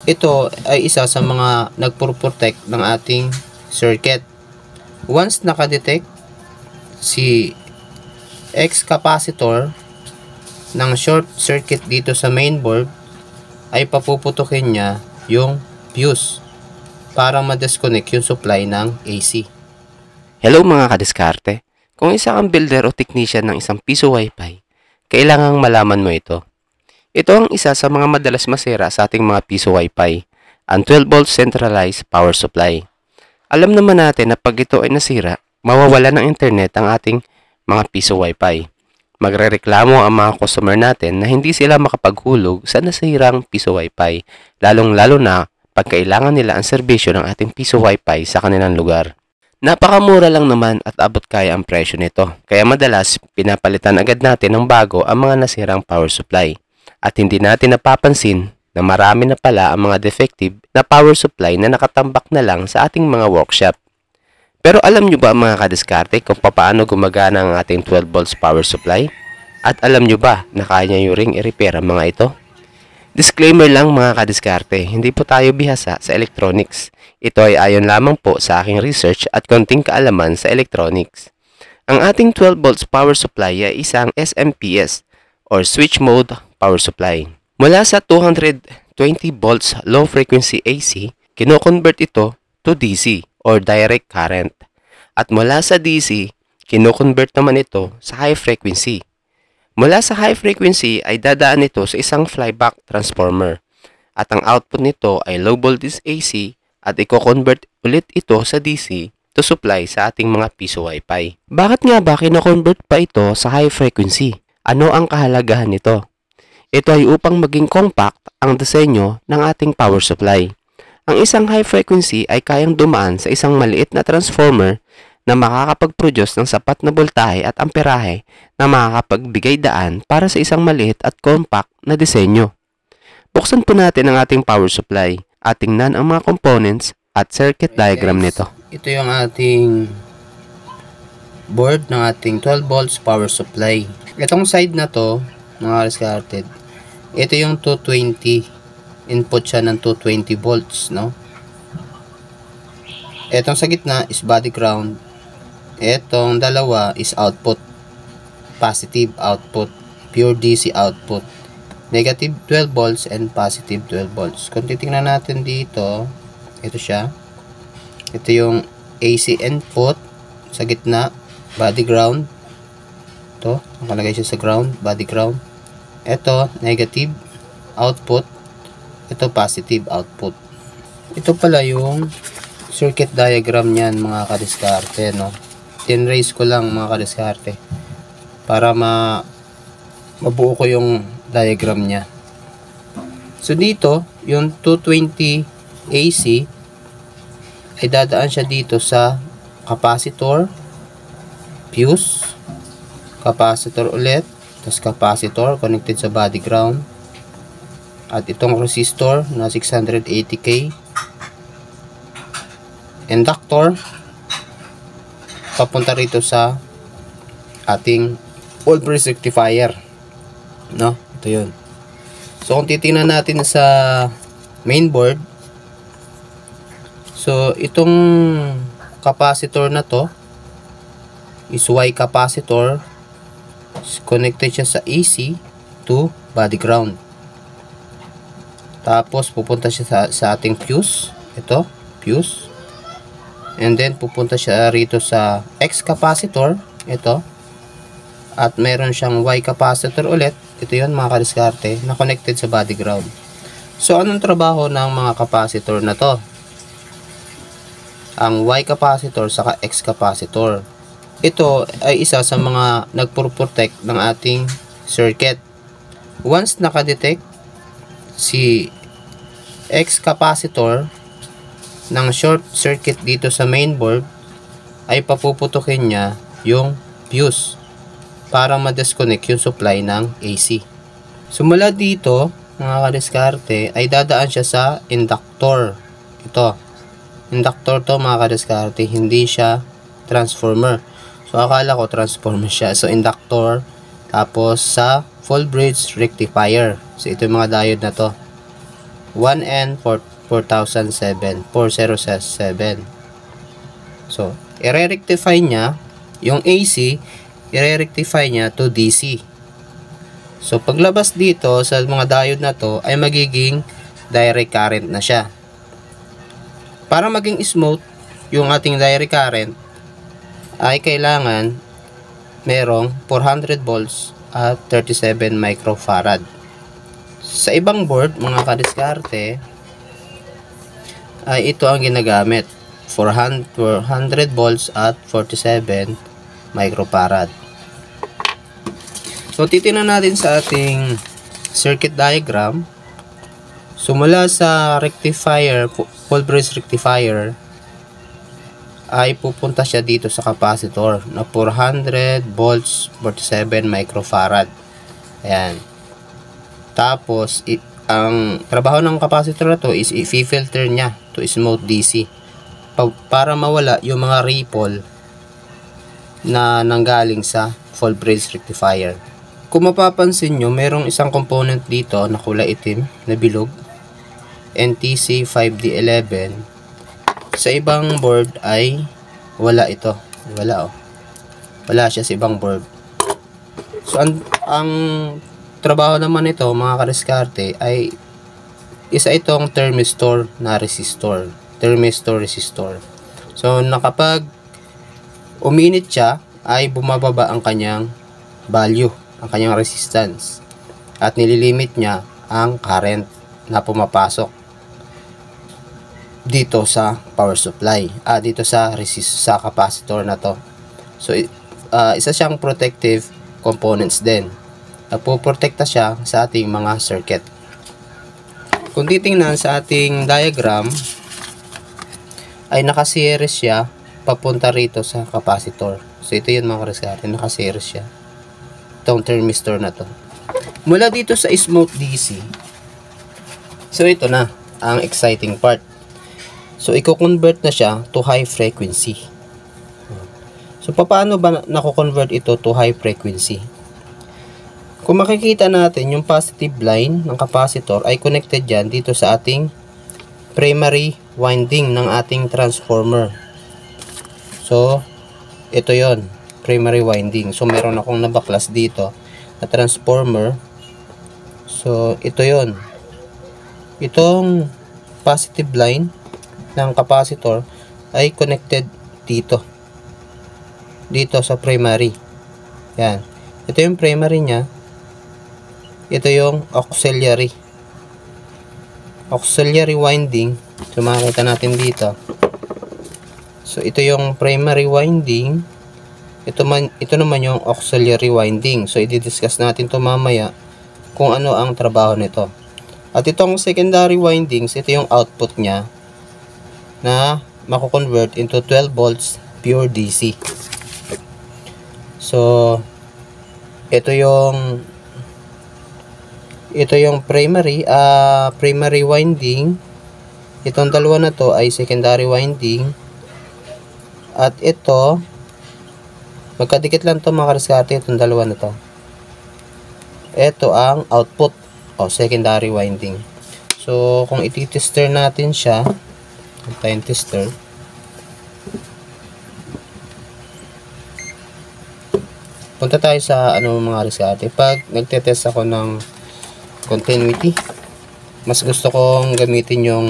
Ito ay isa sa mga nagpo-protect ng ating circuit. Once nakadetect si X capacitor ng short circuit dito sa mainboard, ay papuputukin niya yung fuse para ma-disconnect yung supply ng AC. Hello mga kadiskarte! Kung isa kang builder o technician ng isang piso wifi, kailangang malaman mo ito. Ito ang isa sa mga madalas masira sa ating mga piso wifi, ang 12 volt centralized power supply. Alam naman natin na pag ito ay nasira, mawawala ng internet ang ating mga piso wifi. Magrereklamo ang mga customer natin na hindi sila makapaghulog sa nasirang piso wifi, lalong-lalo na pag kailangan nila ang serbisyo ng ating piso wifi sa kanilang lugar. Napakamura lang naman at abot kaya ang presyo nito, kaya madalas pinapalitan agad natin ng bago ang mga nasirang power supply. At hindi natin napapansin na marami na pala ang mga defective na power supply na nakatambak na lang sa ating mga workshop. Pero alam nyo ba mga kadiskarte kung paano gumagana ang ating 12 volts power supply? At alam nyo ba na kaya nyo ring i-repair ang mga ito? Disclaimer lang mga kadiskarte, hindi po tayo bihasa sa electronics. Ito ay ayon lamang po sa aking research at konting kaalaman sa electronics. Ang ating 12 volts power supply ay isang SMPS or switch mode power supply. Mula sa 220 volts low frequency AC, kino-convert ito to DC or direct current. At mula sa DC, kino-convert naman ito sa high frequency. Mula sa high frequency ay dadaan ito sa isang flyback transformer. At ang output nito ay low voltage AC at i-convert ulit ito sa DC to supply sa ating mga piso wifi. Bakit nga ba kino-convert pa ito sa high frequency? Ano ang kahalagahan nito? Ito ay upang maging compact ang disenyo ng ating power supply. Ang isang high frequency ay kayang dumaan sa isang maliit na transformer na makakapag-produce ng sapat na voltahe at amperahe na makakapagbigay daan para sa isang maliit at compact na disenyo. Buksan po natin ang ating power supply at tingnan ang mga components at circuit diagram nito. Ito yung ating board ng ating 12 volts power supply. Itong side na to, mga discarded, ito yung 220. Input siya ng 220 volts, no? Itong sa gitna is body ground. Itong dalawa is output. Positive output. Pure DC output. Negative 12 volts and positive 12 volts. Kung titingnan natin dito, ito siya. Ito yung AC input sa gitna, body ground. Ito, nakalagay siya sa ground, body ground. Ito, negative output. Ito, positive output. Ito pala yung circuit diagram niyan mga kadiskarte, no? Tinrace ko lang mga kadiskarte para mabuo ko yung diagram niya. So dito, yung 220 AC ay dadaan siya dito sa capacitor, fuse, capacitor ulit, tapos capacitor connected sa body ground, at itong resistor na 680K, inductor papunta rito sa ating voltage rectifier, no? Ito yun. So kung titingnan natin sa mainboard, so itong capacitor na to is Y capacitor, connected siya sa AC to body ground. Tapos pupunta siya sa ating fuse, ito fuse, and then pupunta siya rito sa X capacitor, ito, at meron siyang Y capacitor ulit, ito yun mga kadiskarte, na connected sa body ground. So anong trabaho ng mga capacitor na to? Ang Y capacitor saka X capacitor, ito ay isa sa mga nagpo-protect ng ating circuit. Once nakadetect si X capacitor ng short circuit dito sa mainboard, ay papuputukin niya yung fuse para ma-disconnect yung supply ng AC. So mula dito mga kadiskarte ay dadaan siya sa inductor. Ito, inductor to mga kadiskarte, hindi siya transformer. So akala ko transformer siya. So inductor, tapos sa full bridge rectifier. So ito yung mga diode na to. 1N 4007. So, i-rectify niya yung AC, i-rectify niya to DC. So, paglabas dito sa mga diode na to ay magiging direct current na siya. Para maging smooth yung ating direct current ay kailangan merong 400 volts at 37 microfarad. Sa ibang board, mga kadiskarte, ay ito ang ginagamit. 400 volts at 47 microfarad. So, titingnan natin sa ating circuit diagram. So, mula sa rectifier, full bridge rectifier, ay pupunta siya dito sa capacitor na 400 volts, 47 microfarad. Ayan. Tapos, ang trabaho ng capacitor na to is i-filter niya to smooth DC. Para mawala yung mga ripple na nanggaling sa full bridge rectifier. Kung mapapansin nyo, merong isang component dito na kulay itim na bilog, NTC 5D11. Sa ibang board ay wala ito. Wala siya sa ibang board. So ang trabaho naman ito, mga kadiskarte, ay isa itong thermistor na resistor. Thermistor resistor. So nakapag uminit siya ay bumababa ang kanyang value, ang kanyang resistance, at nililimit niya ang current na pumapasok dito sa power supply, dito sa capacitor na to. So isa siyang protective components din. Napoprotekta siya sa ating mga circuit. Kung titingnan sa ating diagram, ay nakaseries siya papunta rito sa capacitor. So ito yun, mga kadiskarte, nakaseries siya. Itong thermistor na to. Mula dito sa smooth DC, so ito na ang exciting part. So i-convert na siya to high frequency. So paano ba nako-convert ito to high frequency? Kung makikita natin, yung positive line ng capacitor ay connected yan dito sa ating primary winding ng ating transformer. So ito yon, primary winding. So meron akong nabaklas dito na transformer. So ito yon, itong positive line ng capacitor ay connected dito sa primary. Yan, ito yung primary nya, ito yung auxiliary winding. So makikita natin dito. So ito yung primary winding, ito naman yung auxiliary winding. So i-discuss natin to mamaya kung ano ang trabaho nito. At itong secondary windings, ito yung output nya na mako-convert into 12 volts pure DC. So ito yung primary winding. Itong dalawa na to ay secondary winding. At ito, magkadikit lang to, mga kadiskarte, itong dalawa na to. Ito ang output o secondary winding. So kung iti-tester natin siya, tayong tester, punta tayo sa mga kadiskarte. Pag nagtetest ako ng continuity, mas gusto kong gamitin yung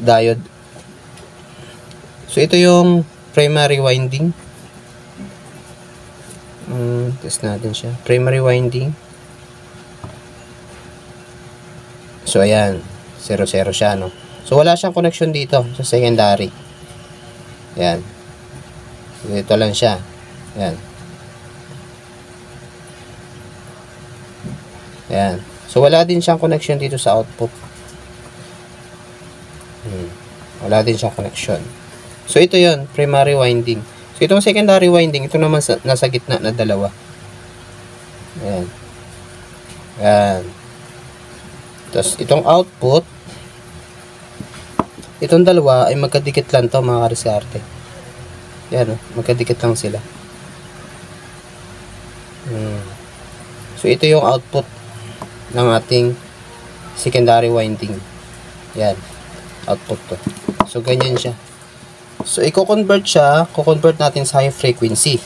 diode. So ito yung primary winding. Test natin siya. Primary winding. So ayan, 0-0 siya, no? So wala siyang connection dito sa secondary. Ayan. Dito lang siya. Ayan. Ayan. So wala din siyang connection dito sa output. Wala din siyang connection. So ito yon, primary winding. So itong secondary winding, ito naman nasa gitna na dalawa. Ayan. Ayan. Tapos itong output, itong dalawa ay magkadikit lang to, mga kadiskarte. Ayan, magkadikit lang sila. So ito yung output ng ating secondary winding. Yan, output to. So ganyan siya. So i-convert natin sa high frequency.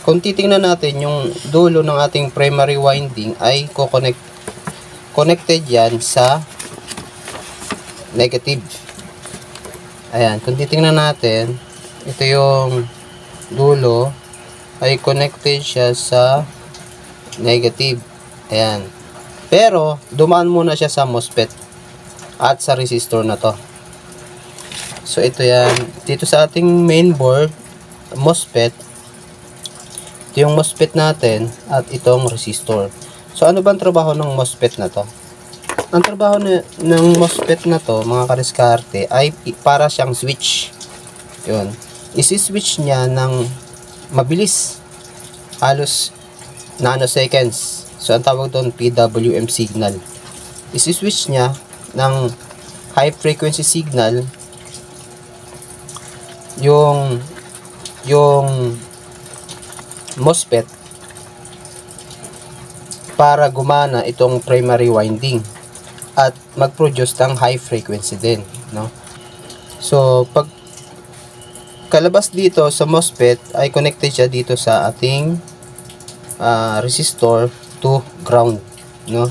Kung titingnan natin yung dulo ng ating primary winding ay connected yan sa negative. Ayan, kung titingnan natin, ito yung dulo ay connected siya sa negative. Ayan. Pero dumaan muna siya sa MOSFET at sa resistor na to. So ito yan, dito sa ating mainboard MOSFET, ito yung MOSFET natin at itong resistor. So ano ba ang trabaho ng MOSFET na to? Ang trabaho ng MOSFET na to, mga kadiskarte, ay para siyang switch. Yun, isi-switch niya ng mabilis, halos nanoseconds. So ang tawag doon PWM signal. Isi-switch niya ng high frequency signal yung MOSFET para gumana itong primary winding at mag-produce ng high frequency din, no? So pag kalabas dito sa MOSFET ay connected siya dito sa ating resistor to ground, no?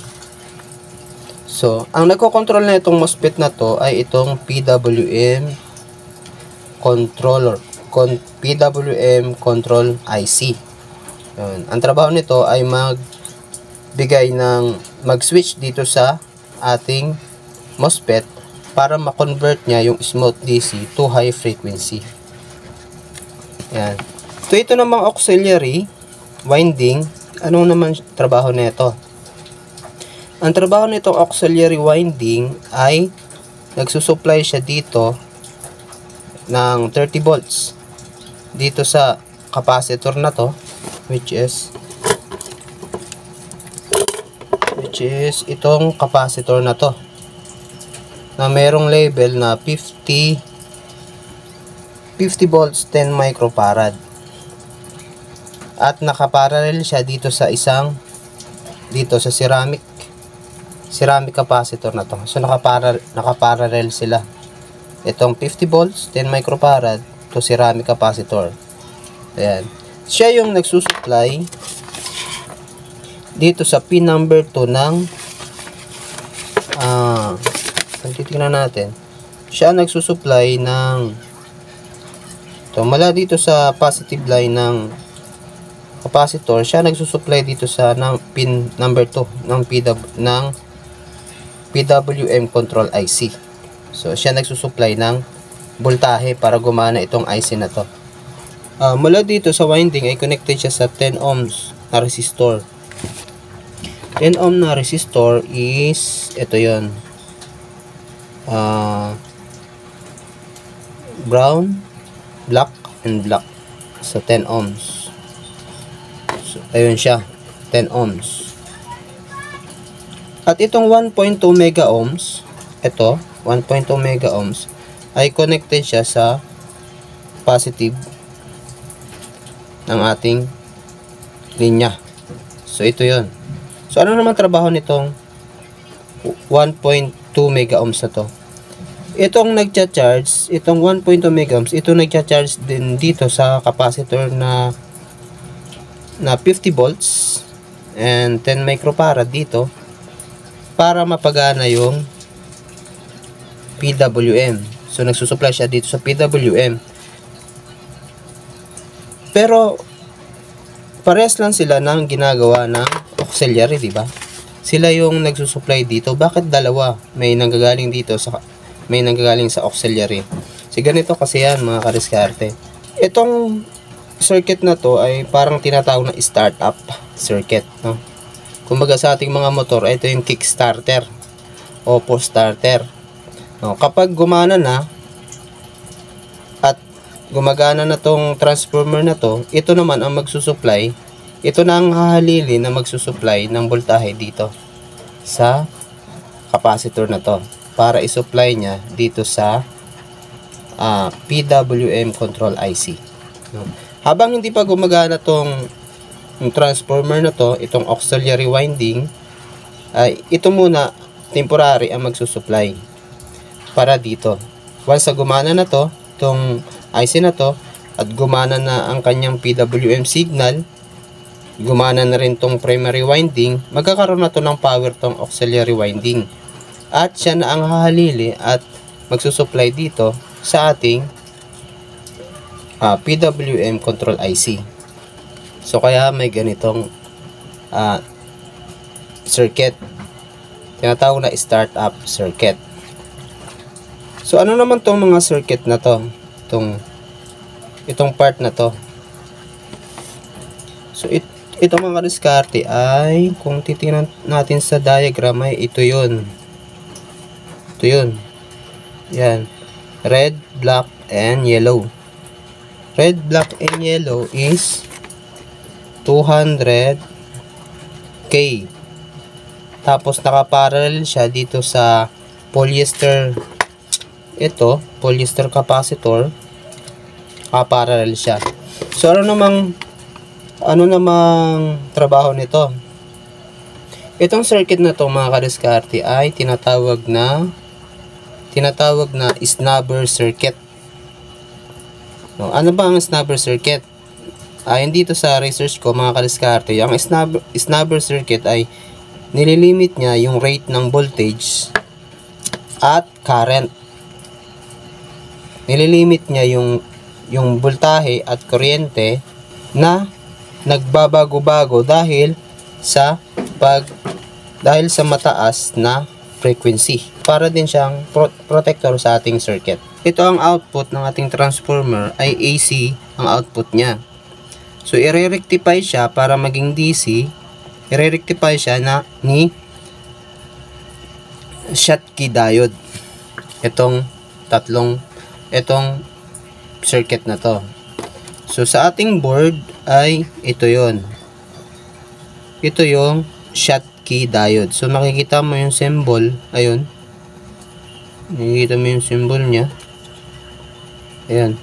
So, ang nagko-control na itong MOSFET na to ay itong PWM controller, PWM control IC. Yun. Ang trabaho nito ay mag-switch dito sa ating MOSFET para ma-convert niya yung smooth DC to high frequency. Yan. So, ito namang auxiliary winding, anong naman trabaho nito? Ang trabaho nitong auxiliary winding ay nagsusupply siya dito ng 30 volts dito sa capacitor na to, which is itong capacitor na to na merong label na 50 volts 10 microfarad at nakaparallel siya dito sa ceramic capacitor na to. So nakaparallel sila. Itong 50 volts 10 microfarad to ceramic capacitor. Ayan. Siya yung nagsusupply dito sa pin number 2 ng titingnan natin. Siya nagsusupply ng mula dito sa positive line ng capacitor, siya nagsusupply dito sa pin number 2 ng PWM control IC. So siya nagsusupply ng voltahe para gumana itong IC na to. Mula dito sa winding ay connected siya sa 10 ohms na resistor. 10 ohm na resistor is ito yon, brown, black, and black. So 10 ohms. So ayun siya, 10 ohms. At itong 1.2 mega ohms, ito 1.2 mega ohms ay connected siya sa positive ng ating linya. So ito yon. So ano naman trabaho nitong 1.2 mega ohms na to? Itong nagcha-charge, itong 1.2 mega ohms, ito nagcha-charge din dito sa capacitor na 50 volts and 10 microfarad dito para mapagana yung PWM. So nagsusupply siya dito sa PWM. Pero parehas lang sila ng ginagawa ng auxiliary, di ba? Sila yung nagsusupply dito. Bakit dalawa? May nanggagaling dito may nanggagaling sa auxiliary. So ganito kasi yan, mga kadiskarte. Itong circuit na to ay parang tinatawag na startup circuit, no? Kumbaga sa ating mga motor, ito yung kickstarter o push starter. No, kapag gumana na at gumagana na tong transformer na to, ito naman ang magsusupply. Ito na ang hahalili na magsusupply ng voltahe dito sa capacitor na to para isupply niya dito sa PWM control IC. No? Habang hindi pa gumagana tong transformer na to, itong auxiliary winding, ay ito muna temporary ang magsusupply para dito. Once na gumana na to, itong IC na to, at gumana na ang kanyang PWM signal, gumana na rin tong primary winding, magkakaroon na to ng power tong auxiliary winding. At siya na ang hahalili at magsusupply dito sa ating PWM control IC. So kaya may ganitong circuit, tinatawag na startup circuit. So ano naman tong mga circuit na to, itong part na to. So itong mga diskarte ay, kung titingnan natin sa diagram, ay ito yun, yan, red, black, and yellow. Red, black, and yellow is 200K. Tapos nakaparallel siya dito sa polyester, polyester capacitor, nakaparallel siya. So ano namang trabaho nito? Itong circuit na to, mga kadiskarte, ay tinatawag na snubber circuit. No, ano ba ang snubber circuit? Hindi to sa research ko, mga kadiskarte. Ang snubber circuit ay nililimit niya yung rate ng voltage at current. Nililimit niya yung voltahe at kuryente na nagbabago-bago dahil sa mataas na frequency. Para din siyang protector sa ating circuit. Ito ang output ng ating transformer, ay AC ang output niya. So i-rectify siya para maging DC. I-rectify siya ni Schottky diode. Itong circuit na to. So sa ating board ay ito yon. Ito yung Schottky diode. So makikita mo yung symbol, ayun. Nakikita mo yung symbol niya. Ayan.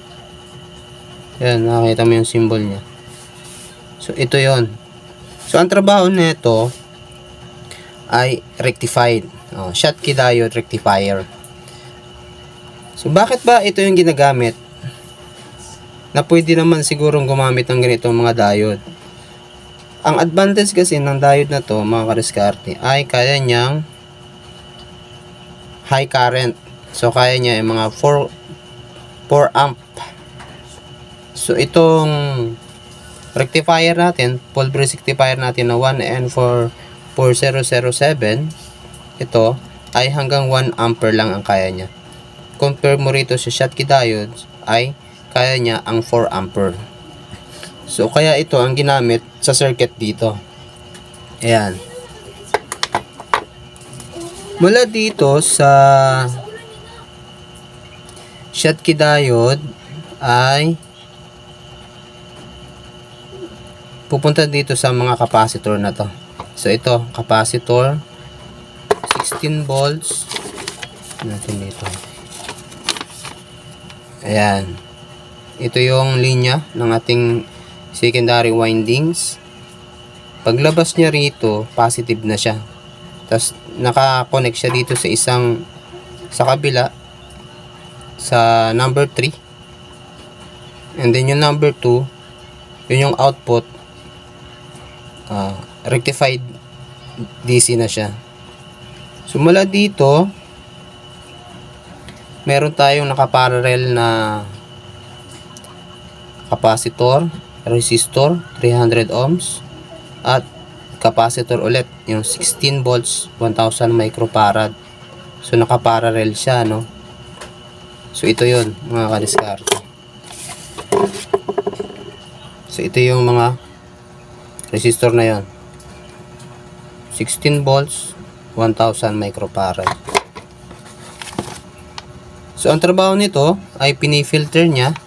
Ayan, nakikita mo yung symbol niya. So ito yon. So ang trabaho nito ay rectified. Schottky diode rectifier. So bakit ba ito yung ginagamit? Na pwede naman sigurong gumamit ng ganitong mga diode. Ang advantage kasi ng diode na to, mga kadiskarte, ay kaya niyang high current. So kaya niya yung mga 4 amp. So itong rectifier natin, pulverized rectifier natin na 1N4007, ito ay hanggang 1 ampere lang ang kaya niya. Compare mo rito sa Schottky diode, ay kaya niya ang 4 ampere. So kaya ito ang ginamit sa circuit dito. Ayan. Mula dito sa Schottky diode ay pupunta dito sa mga capacitor na to. So ito, capacitor 16 volts natin dito. Ayan. Ito yung linya ng ating secondary windings. Paglabas niya rito, positive na siya. Tapos naka-connect siya dito sa kabila, sa number 3. And then yung number 2, yun yung output, rectified DC na siya. So mula dito, meron tayong nakaparallel na capacitor, resistor 300 ohms, at capacitor ulit, yung 16 volts 1000 microfarad. So nakaparallel siya, no? So ito yun, mga kadiskarte. So ito yung mga resistor na yon, 16 volts 1000 microfarad. So ang trabaho nito ay pinifilter niya.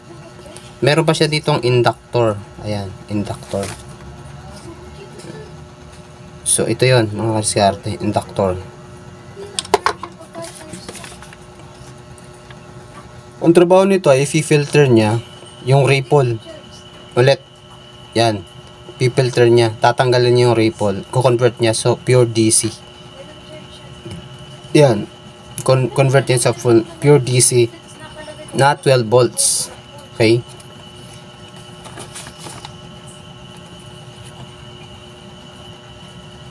Meron pa siya ditong inductor. Ayan, inductor. So ito yon, mga kadiskarte, inductor. Ang trabaho nito ay i-filter niya yung ripple. Ulit. Yan. I-filter niya. Tatanggalin niya yung ripple. Ko-convert niya so pure DC. Yan. Convert yan sa full pure DC na 12 volts. Okay?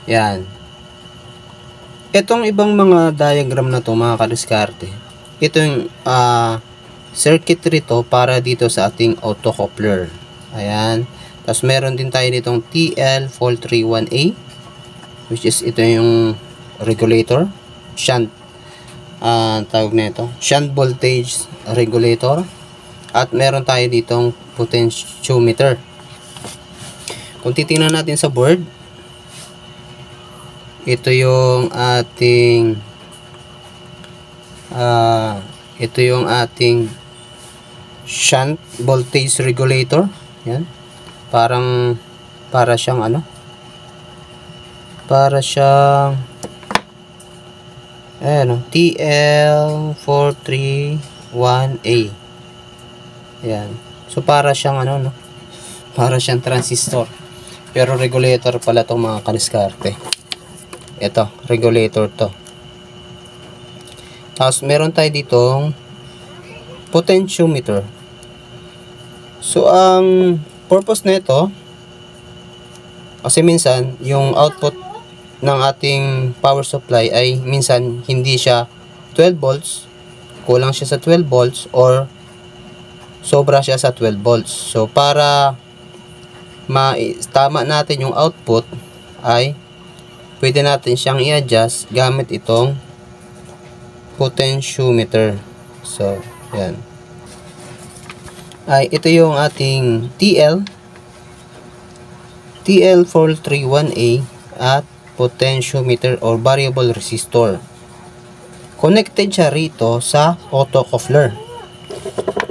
Yan. Itong ibang mga diagram na to, mga kadiskarte, ito yung circuitry to para dito sa ating autocoupler. Ayan. Tapos meron din tayo ditong TL431A, which is ito yung regulator, shunt, tawag na ito, shunt voltage regulator. At meron tayo ditong potentiometer. Kung titingnan natin sa board, ito yung ating shunt voltage regulator. Yan. Para siyang TL431A. Yan. So para siyang para siyang transistor. Pero regulator pala itong mga kadiskarte. Ito, regulator to. Tapos meron tayo ditong potentiometer. So ang purpose nito, kasi minsan yung output ng ating power supply ay minsan hindi siya 12 volts, kulang siya sa 12 volts, or sobra siya sa 12 volts. So para tama natin yung output, ay pwede natin siyang i-adjust gamit itong potentiometer. So yan. Ito yung ating TL431A at potentiometer or variable resistor. Connected siya rito sa autocoupler.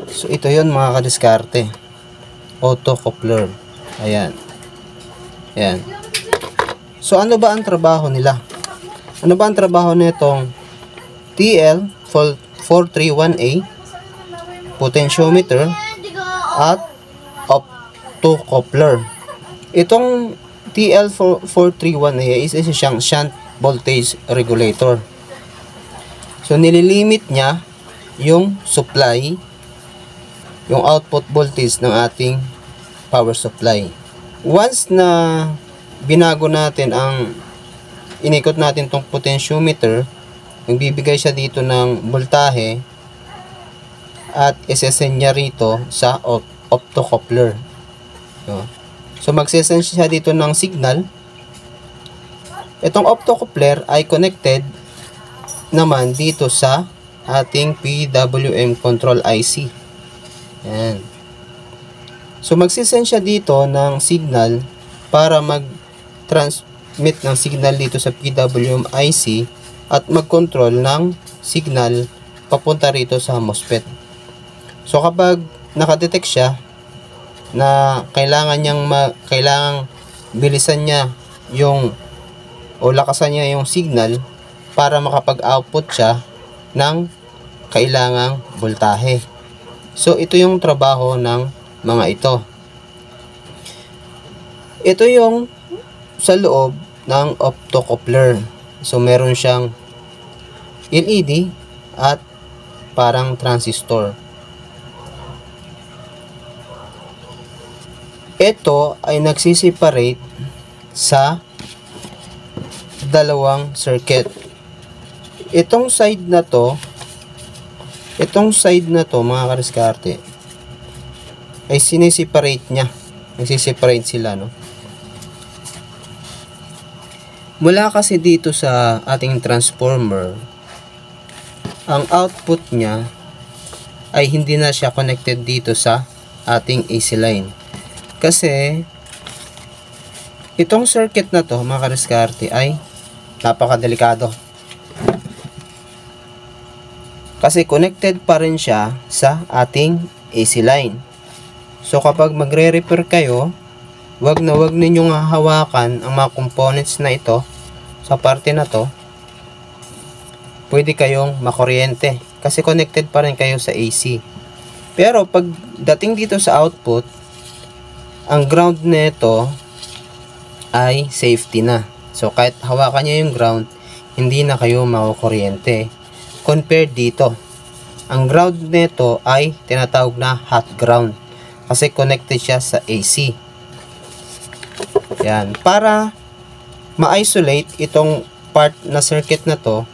So ito yun, mga kadiskarte, autocoupler. Ayan. Ayan. So ano ba ang trabaho nila? Ano ba ang trabaho nitong TL431A, potentiometer at autocoupler? Itong TL431A is siyang shunt voltage regulator. So nililimit niya yung supply, yung output voltage ng ating power supply. Once na binago natin inikot natin tong potentiometer, magbibigay siya dito ng voltahe at isesend niya rito sa autocoupler. So magsesend siya dito ng signal. Itong autocoupler ay connected naman dito sa ating PWM control IC. Yan. So magsesend siya dito ng signal para mag-transmit ng signal dito sa PWM IC at mag-control ng signal papunta rito sa MOSFET. So kapag nakadetect siya na kailangang bilisan niya lakasan niya yung signal para makapag-output siya ng kailangang voltahe. So ito yung trabaho ng mga ito. Ito yung sa loob ng autocoupler. So meron siyang LED at parang transistor. Ito ay nagsiseparate sa dalawang circuit. Itong side na to mga kadiskarte, ay sineseparate niya. Nagsiseparate sila, no? Mula kasi dito sa ating transformer, ang output niya ay hindi na siya connected dito sa ating AC line. Kasi itong circuit na to, mga kadiskarte, ay napakadelikado. Kasi connected pa rin siya sa ating AC line. So kapag magre-repair kayo, wag ninyong hahawakan ang mga components na ito sa parte na to. Pwede kayong makuryente kasi connected pa rin kayo sa AC. Pero pag dating dito sa output, ang ground nito ay safety na. So kahit hawakan niya yung ground, hindi na kayo makukuryente. Compare dito. Ang ground nito ay tinatawag na hot ground kasi connected siya sa AC. Yan. Para ma-isolate itong part na circuit na to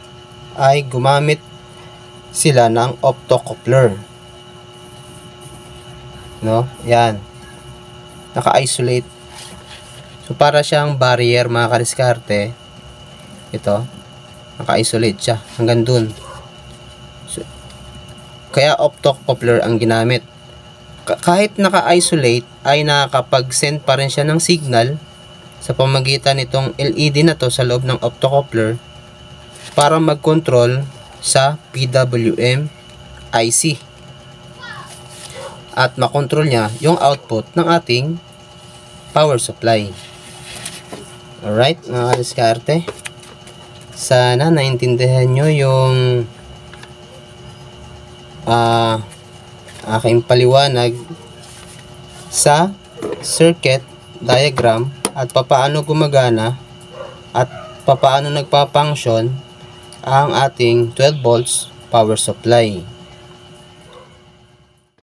ay gumamit sila ng optocoupler. No? Yan. Naka-isolate. So, para siyang barrier mga kadiskarte. Ito. Naka-isolate siya. Hanggang dun. So, kaya optocoupler ang ginamit. Kahit naka-isolate ay nakakapag-send pa rin siya ng signal sa pamagitan nitong LED na to sa loob ng optocoupler para mag-control sa PWM IC at makontrol niya yung output ng ating power supply. Alright mga kadiskarte, sana naintindihan nyo yung aking paliwanag sa circuit diagram at papaano gumagana at papaano nagpapunction ang ating 12 volts power supply.